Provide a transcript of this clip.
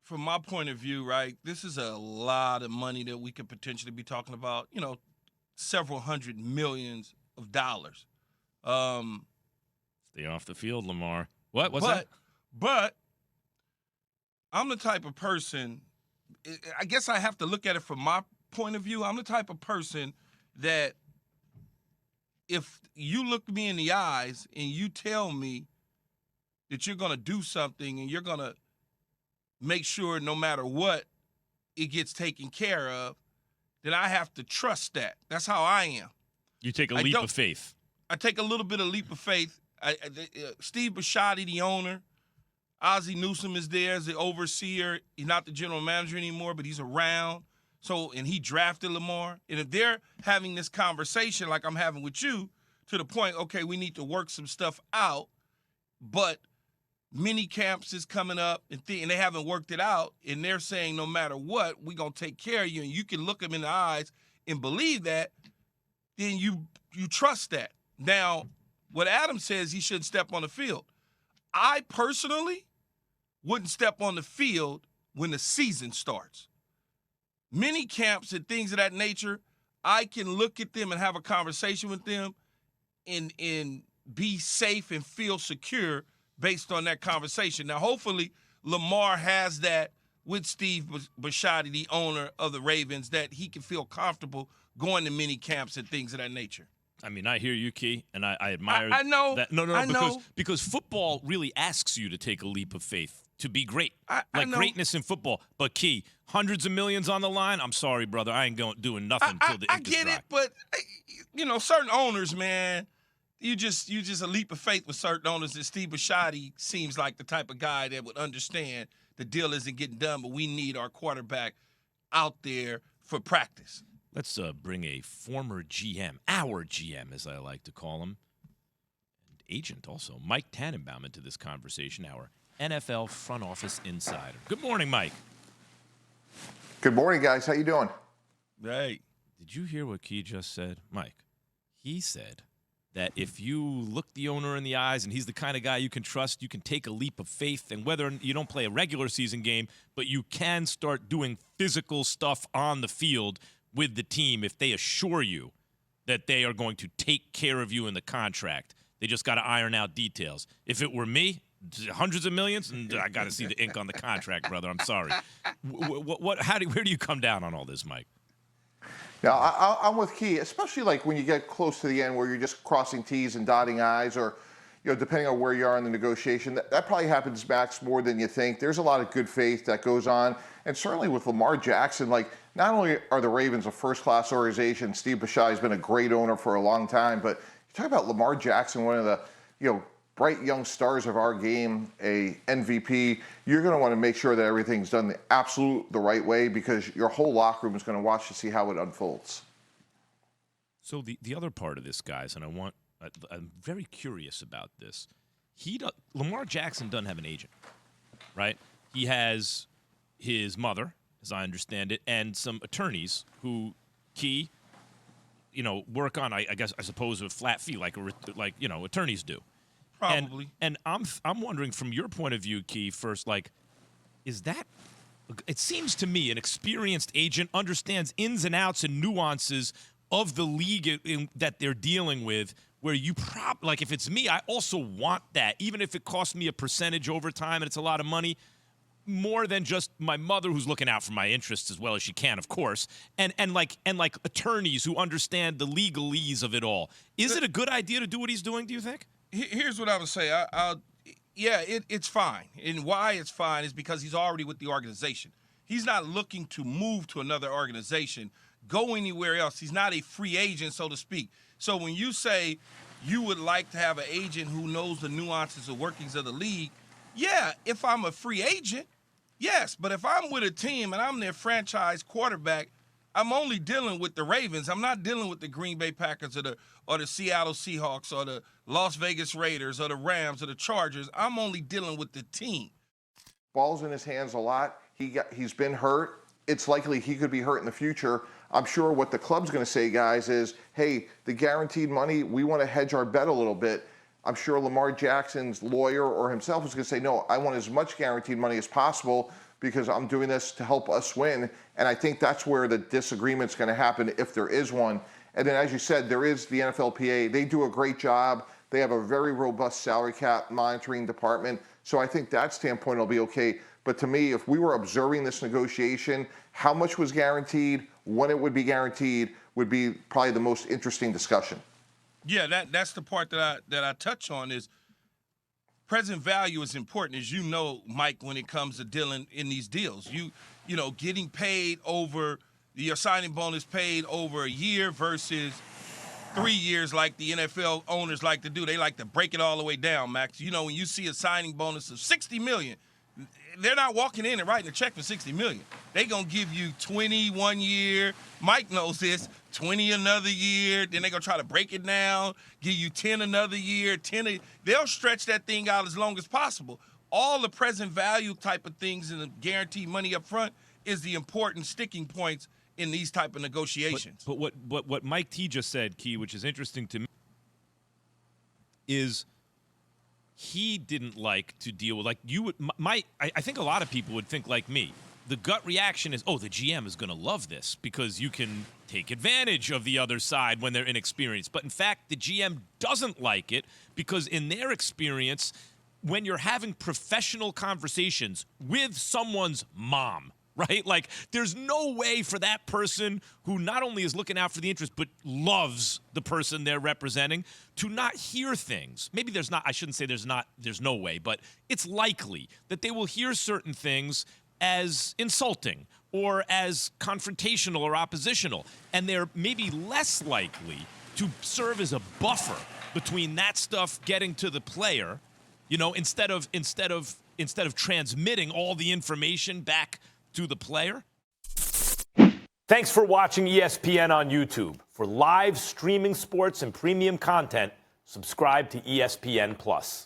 from my point of view, right, this is a lot of money that we could potentially be talking about, several hundred millions of dollars. Um, Stay off the field, Lamar. What's but, that? but I'm the type of person, I guess I have to look at it from my point of view. I'm the type of person that if you look me in the eyes and you tell me that you're going to do something and you're going to make sure no matter what it gets taken care of, then I have to trust that. That's how I am. You take a leap of faith. I take a little bit of leap of faith. Steve Bisciotti, the owner, Ozzie Newsome is there as the overseer. He's not the general manager anymore, but he's around. And he drafted Lamar. And if they're having this conversation like I'm having with you, to the point, okay, we need to work some stuff out, but mini camps is coming up and they haven't worked it out, and they're saying no matter what, we're going to take care of you, and you can look them in the eyes and believe that, then you trust that. Now, what Adam says, he shouldn't step on the field. I personally wouldn't step on the field when the season starts. Mini camps and things of that nature, I can look at them and have a conversation with them and be safe and feel secure based on that conversation. Now, hopefully, Lamar has that with Steve Bisciotti, the owner of the Ravens, that he can feel comfortable going to mini camps and things of that nature. I mean, I hear you, Key, and I admire I know that. No, because football really asks you to take a leap of faith to be great, I know. Greatness in football. But Key, hundreds of millions on the line. I'm sorry, brother, I ain't doing nothing until the ink is dry. I get it, but certain owners, man, you just a leap of faith with certain owners. And Steve Bisciotti seems like the type of guy that would understand the deal isn't getting done, but we need our quarterback out there for practice. Let's bring a former GM, our GM, as I like to call him, and agent also, Mike Tannenbaum, into this conversation, our NFL front office insider. Good morning, Mike. Good morning, guys. How you doing? Right. Did you hear what Key just said? Mike, he said that if you look the owner in the eyes and he's the kind of guy you can trust, you can take a leap of faith, and whether you don't play a regular season game, but you can start doing physical stuff on the field with the team if they assure you that they are going to take care of you in the contract. They just got to iron out details. If it were me, hundreds of millions, and I got to see the ink on the contract, brother. I'm sorry. Where do you come down on all this, Mike? Yeah, I'm with Key, especially like when you get close to the end where you're just crossing T's and dotting I's, or depending on where you are in the negotiation. That probably happens, Max, more than you think. There's a lot of good faith that goes on, and certainly with Lamar Jackson, not only are the Ravens a first-class organization, Steve Bisciotti's been a great owner for a long time, but you talk about Lamar Jackson, one of the bright young stars of our game, a MVP. You're going to want to make sure that everything's done the right way, because your whole locker room is going to watch to see how it unfolds. So the other part of this, guys, and I'm very curious about this. Lamar Jackson doesn't have an agent, right? He has his mother, as I understand it, and some attorneys who work on, I suppose, a flat fee, like attorneys do. Probably. And I'm wondering, from your point of view, Key, first, is that? It seems to me an experienced agent understands ins and outs and nuances of the league that they're dealing with, where you if it's me, I also want that, even if it costs me a percentage over time and it's a lot of money, more than just my mother, who's looking out for my interests as well as she can, of course, and attorneys who understand the legalese of it all. Is it a good idea to do what he's doing, do you think? Here's what I would say. It's fine. And why it's fine is because he's already with the organization. He's not looking to move to another organization, go anywhere else. He's not a free agent, so to speak. So when you say you would like to have an agent who knows the nuances and workings of the league, yeah, if I'm a free agent, yes. But if I'm with a team and I'm their franchise quarterback, I'm only dealing with the Ravens. I'm not dealing with the Green Bay Packers or the Seattle Seahawks or the Las Vegas Raiders or the Rams or the Chargers. I'm only dealing with the team. Ball's in his hands a lot. He's been hurt. It's likely he could be hurt in the future. I'm sure what the club's going to say, guys, is, hey, the guaranteed money, we want to hedge our bet a little bit. I'm sure Lamar Jackson's lawyer or himself is going to say, no, I want as much guaranteed money as possible, because I'm doing this to help us win. And I think that's where the disagreement's going to happen, if there is one. And then, as you said, there is the NFLPA. They do a great job. They have a very robust salary cap monitoring department. So I think that standpoint will be okay. But to me, if we were observing this negotiation, how much was guaranteed, when it would be guaranteed, would be probably the most interesting discussion. Yeah, that's the part that I touch on is present value is important, as you know, Mike, when it comes to dealing in these deals. You know, getting paid over your signing bonus paid over a year versus 3 years like the NFL owners like to do. They like to break it all the way down, Max. You know, when you see a signing bonus of $60 million, they're not walking in and writing a check for $60 million. They're going to give you 20 1 year. Mike knows this. 20 another year. Then they're going to try to break it down, give you 10 another year. They'll stretch that thing out as long as possible. All the present value type of things and the guaranteed money up front is the important sticking points in these type of negotiations. But what Mike T just said, Key, which is interesting to me, is he didn't like to deal with, like you would, I think a lot of people would think like me. The gut reaction is, oh, the GM is going to love this because you can take advantage of the other side when they're inexperienced. But in fact, the GM doesn't like it because in their experience, when you're having professional conversations with someone's mom, right? Like, there's no way for that person who not only is looking out for the interest, but loves the person they're representing to not hear things. Maybe there's not, I shouldn't say there's no way, but it's likely that they will hear certain things as insulting or as confrontational or oppositional. And they're maybe less likely to serve as a buffer between that stuff getting to the player, you know, instead of transmitting all the information back to the player. Thanks for watching ESPN on YouTube. For live streaming sports and premium content, subscribe to ESPN+.